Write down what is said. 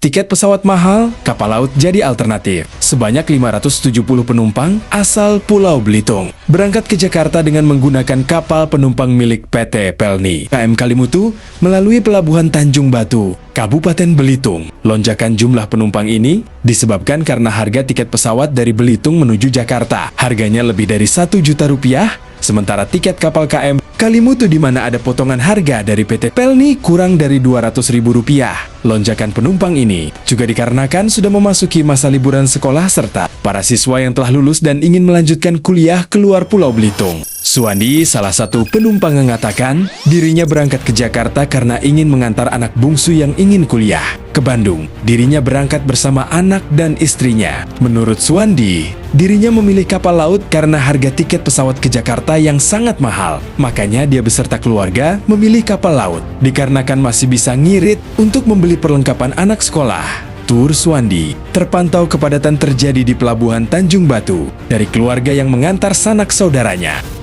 Tiket pesawat mahal, kapal laut jadi alternatif. Sebanyak 570 penumpang asal Pulau Belitung berangkat ke Jakarta dengan menggunakan kapal penumpang milik PT Pelni KM Kalimutu melalui Pelabuhan Tanjung Batu, Kabupaten Belitung. Lonjakan jumlah penumpang ini disebabkan karena harga tiket pesawat dari Belitung menuju Jakarta harganya lebih dari 1 juta rupiah, sementara tiket kapal KM Kalimutu di mana ada potongan harga dari PT Pelni kurang dari 200.000 rupiah. Lonjakan penumpang ini juga dikarenakan sudah memasuki masa liburan sekolah serta para siswa yang telah lulus dan ingin melanjutkan kuliah keluar Pulau Belitung. Suwandi, salah satu penumpang, mengatakan dirinya berangkat ke Jakarta karena ingin mengantar anak bungsu yang ingin kuliah ke Bandung. Dirinya berangkat bersama anak dan istrinya. Menurut Suwandi, dirinya memilih kapal laut karena harga tiket pesawat ke Jakarta yang sangat mahal. Makanya dia beserta keluarga memilih kapal laut, dikarenakan masih bisa ngirit untuk membeli perlengkapan anak sekolah. Tur Suwandi terpantau kepadatan terjadi di Pelabuhan Tanjung Batu dari keluarga yang mengantar sanak saudaranya.